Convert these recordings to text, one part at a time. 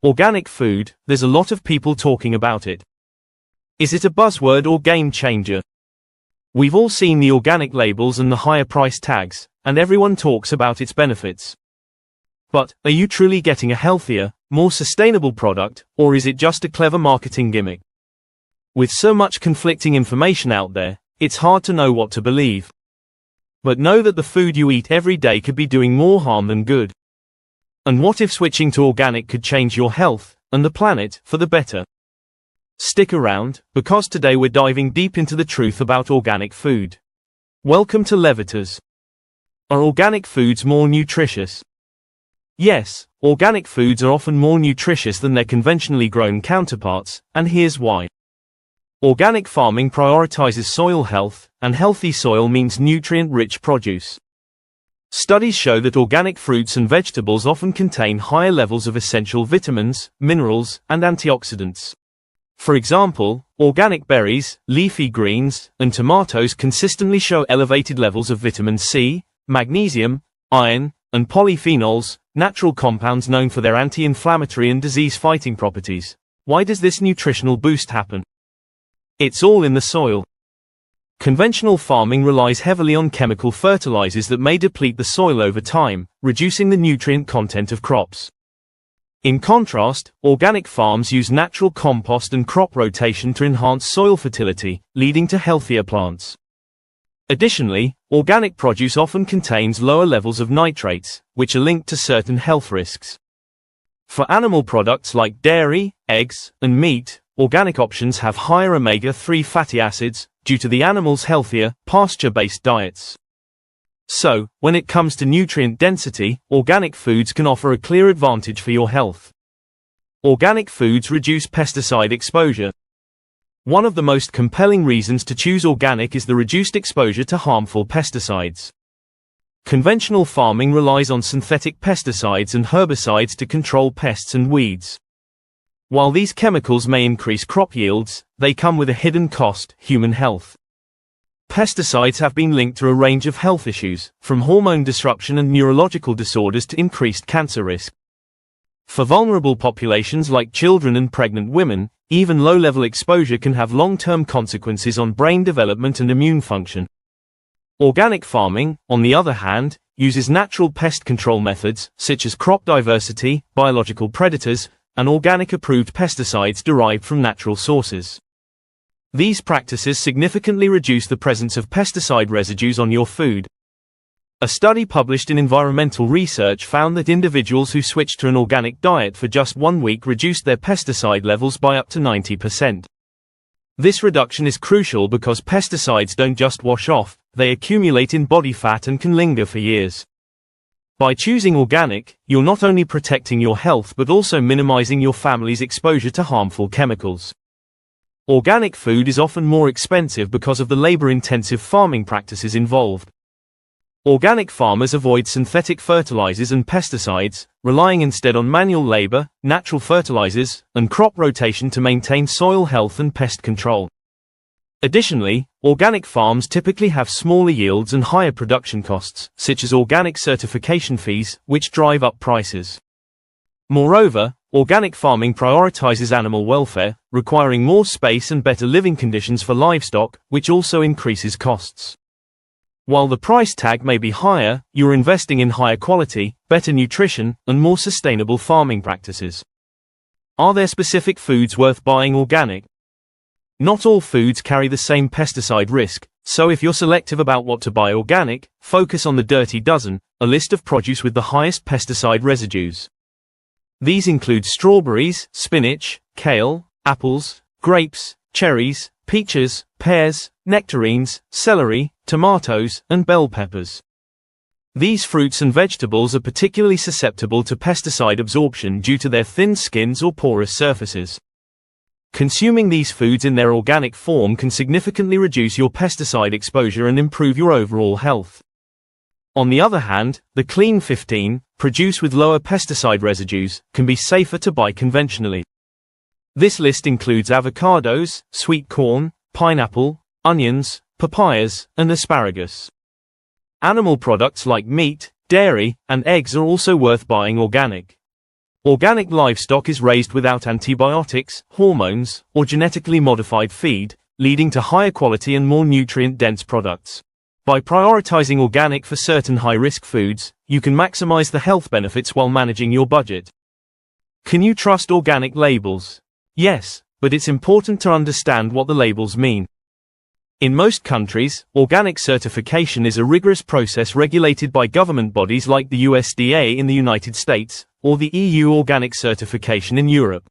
Organic food, there's a lot of people talking about it. Is it a buzzword or game changer? We've all seen the organic labels and the higher price tags, and everyone talks about its benefits. But, are you truly getting a healthier, more sustainable product, or is it just a clever marketing gimmick? With so much conflicting information out there, it's hard to know what to believe. But know that the food you eat every day could be doing more harm than good. And what if switching to organic could change your health, and the planet, for the better? Stick around, because today we're diving deep into the truth about organic food. Welcome to Levitas. Are organic foods more nutritious? Yes, organic foods are often more nutritious than their conventionally grown counterparts, and here's why. Organic farming prioritizes soil health, and healthy soil means nutrient-rich produce. Studies show that organic fruits and vegetables often contain higher levels of essential vitamins, minerals, and antioxidants. For example, organic berries, leafy greens, and tomatoes consistently show elevated levels of vitamin C, magnesium, iron, and polyphenols, natural compounds known for their anti-inflammatory and disease-fighting properties. Why does this nutritional boost happen? It's all in the soil. Conventional farming relies heavily on chemical fertilizers that may deplete the soil over time, reducing the nutrient content of crops. In contrast, organic farms use natural compost and crop rotation to enhance soil fertility, leading to healthier plants. Additionally, organic produce often contains lower levels of nitrates, which are linked to certain health risks. For animal products like dairy, eggs, and meat, organic options have higher omega-3 fatty acids, due to the animal's healthier, pasture-based diets. So, when it comes to nutrient density, organic foods can offer a clear advantage for your health. Organic foods reduce pesticide exposure. One of the most compelling reasons to choose organic is the reduced exposure to harmful pesticides. Conventional farming relies on synthetic pesticides and herbicides to control pests and weeds. While these chemicals may increase crop yields, they come with a hidden cost: human health. Pesticides have been linked to a range of health issues, from hormone disruption and neurological disorders to increased cancer risk. For vulnerable populations like children and pregnant women, even low-level exposure can have long-term consequences on brain development and immune function. Organic farming, on the other hand, uses natural pest control methods, such as crop diversity, biological predators, and organic-approved pesticides derived from natural sources. These practices significantly reduce the presence of pesticide residues on your food. A study published in Environmental Research found that individuals who switched to an organic diet for just 1 week reduced their pesticide levels by up to 90%. This reduction is crucial because pesticides don't just wash off, they accumulate in body fat and can linger for years. By choosing organic, you're not only protecting your health but also minimizing your family's exposure to harmful chemicals. Organic food is often more expensive because of the labor-intensive farming practices involved. Organic farmers avoid synthetic fertilizers and pesticides, relying instead on manual labor, natural fertilizers, and crop rotation to maintain soil health and pest control. Additionally, organic farms typically have smaller yields and higher production costs, such as organic certification fees, which drive up prices. Moreover, organic farming prioritizes animal welfare, requiring more space and better living conditions for livestock, which also increases costs. While the price tag may be higher, you're investing in higher quality, better nutrition, and more sustainable farming practices. Are there specific foods worth buying organic? Not all foods carry the same pesticide risk, so if you're selective about what to buy organic, focus on the Dirty Dozen, a list of produce with the highest pesticide residues. These include strawberries, spinach, kale, apples, grapes, cherries, peaches, pears, nectarines, celery, tomatoes, and bell peppers. These fruits and vegetables are particularly susceptible to pesticide absorption due to their thin skins or porous surfaces. Consuming these foods in their organic form can significantly reduce your pesticide exposure and improve your overall health. On the other hand, the Clean 15, produced with lower pesticide residues, can be safer to buy conventionally. This list includes avocados, sweet corn, pineapple, onions, papayas, and asparagus. Animal products like meat, dairy, and eggs are also worth buying organic. Organic livestock is raised without antibiotics, hormones, or genetically modified feed, leading to higher quality and more nutrient-dense products. By prioritizing organic for certain high-risk foods, you can maximize the health benefits while managing your budget. Can you trust organic labels? Yes, but it's important to understand what the labels mean. In most countries, organic certification is a rigorous process regulated by government bodies like the USDA in the United States, or the EU organic certification in Europe.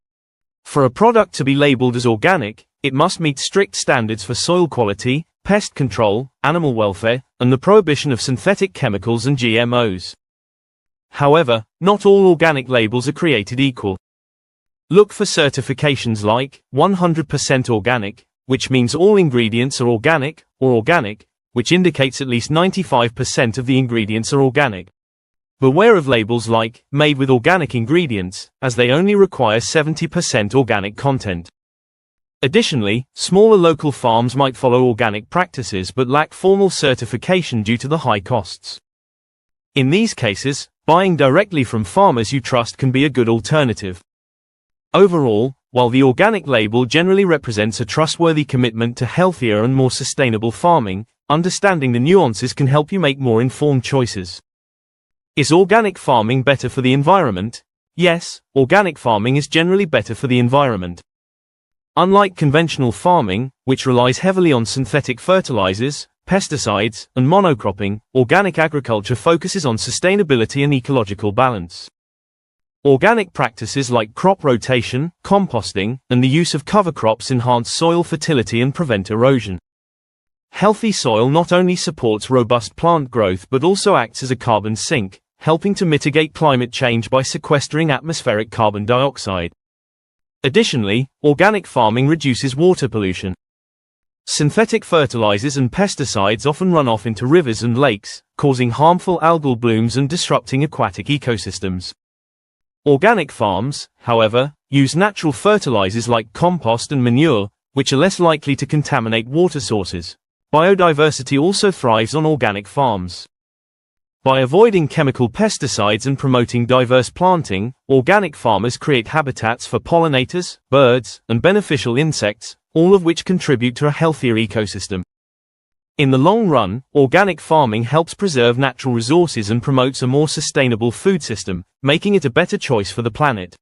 For a product to be labeled as organic, it must meet strict standards for soil quality, pest control, animal welfare, and the prohibition of synthetic chemicals and GMOs. However, not all organic labels are created equal. Look for certifications like 100% organic, which means all ingredients are organic, or organic, which indicates at least 95% of the ingredients are organic. Beware of labels like made with organic ingredients, as they only require 70% organic content. Additionally, smaller local farms might follow organic practices but lack formal certification due to the high costs. In these cases, buying directly from farmers you trust can be a good alternative. Overall, while the organic label generally represents a trustworthy commitment to healthier and more sustainable farming, understanding the nuances can help you make more informed choices. Is organic farming better for the environment? Yes, organic farming is generally better for the environment. Unlike conventional farming, which relies heavily on synthetic fertilizers, pesticides, and monocropping, organic agriculture focuses on sustainability and ecological balance. Organic practices like crop rotation, composting, and the use of cover crops enhance soil fertility and prevent erosion. Healthy soil not only supports robust plant growth but also acts as a carbon sink, helping to mitigate climate change by sequestering atmospheric carbon dioxide. Additionally, organic farming reduces water pollution. Synthetic fertilizers and pesticides often run off into rivers and lakes, causing harmful algal blooms and disrupting aquatic ecosystems. Organic farms, however, use natural fertilizers like compost and manure, which are less likely to contaminate water sources. Biodiversity also thrives on organic farms. By avoiding chemical pesticides and promoting diverse planting, organic farmers create habitats for pollinators, birds, and beneficial insects, all of which contribute to a healthier ecosystem. In the long run, organic farming helps preserve natural resources and promotes a more sustainable food system, making it a better choice for the planet.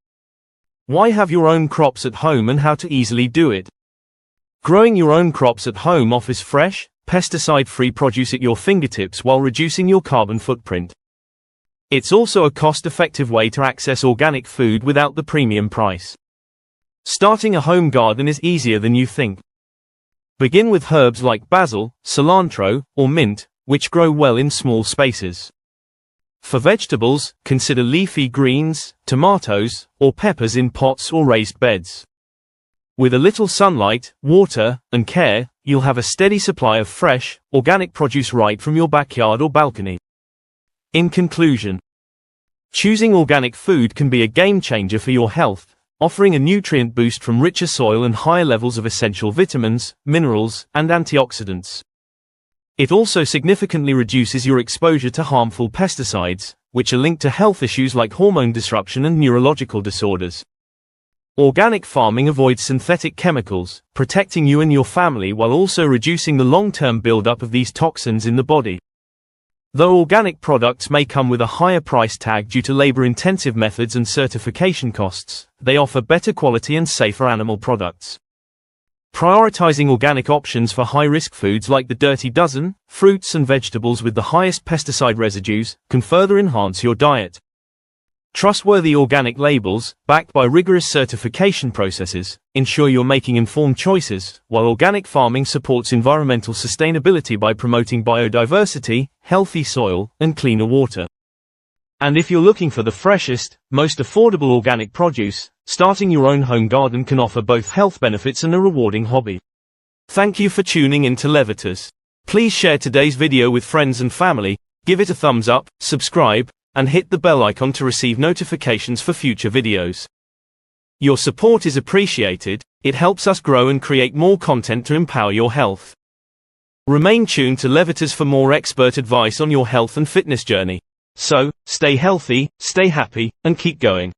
Why have your own crops at home and how to easily do it? Growing your own crops at home offers fresh, pesticide-free produce at your fingertips while reducing your carbon footprint. It's also a cost-effective way to access organic food without the premium price. Starting a home garden is easier than you think. Begin with herbs like basil, cilantro, or mint, which grow well in small spaces. For vegetables, consider leafy greens, tomatoes, or peppers in pots or raised beds. With a little sunlight, water, and care, you'll have a steady supply of fresh, organic produce right from your backyard or balcony. In conclusion, choosing organic food can be a game changer for your health, offering a nutrient boost from richer soil and higher levels of essential vitamins, minerals, and antioxidants. It also significantly reduces your exposure to harmful pesticides, which are linked to health issues like hormone disruption and neurological disorders. Organic farming avoids synthetic chemicals, protecting you and your family while also reducing the long-term buildup of these toxins in the body. Though organic products may come with a higher price tag due to labor-intensive methods and certification costs, they offer better quality and safer animal products. Prioritizing organic options for high-risk foods like the dirty dozen, fruits and vegetables with the highest pesticide residues, can further enhance your diet. Trustworthy organic labels, backed by rigorous certification processes, ensure you're making informed choices, while organic farming supports environmental sustainability by promoting biodiversity, healthy soil, and cleaner water. And if you're looking for the freshest, most affordable organic produce, starting your own home garden can offer both health benefits and a rewarding hobby. Thank you for tuning in to Levitas. Please share today's video with friends and family, give it a thumbs up, subscribe, and hit the bell icon to receive notifications for future videos. Your support is appreciated, it helps us grow and create more content to empower your health. Remain tuned to Levitas for more expert advice on your health and fitness journey. So, stay healthy, stay happy, and keep going.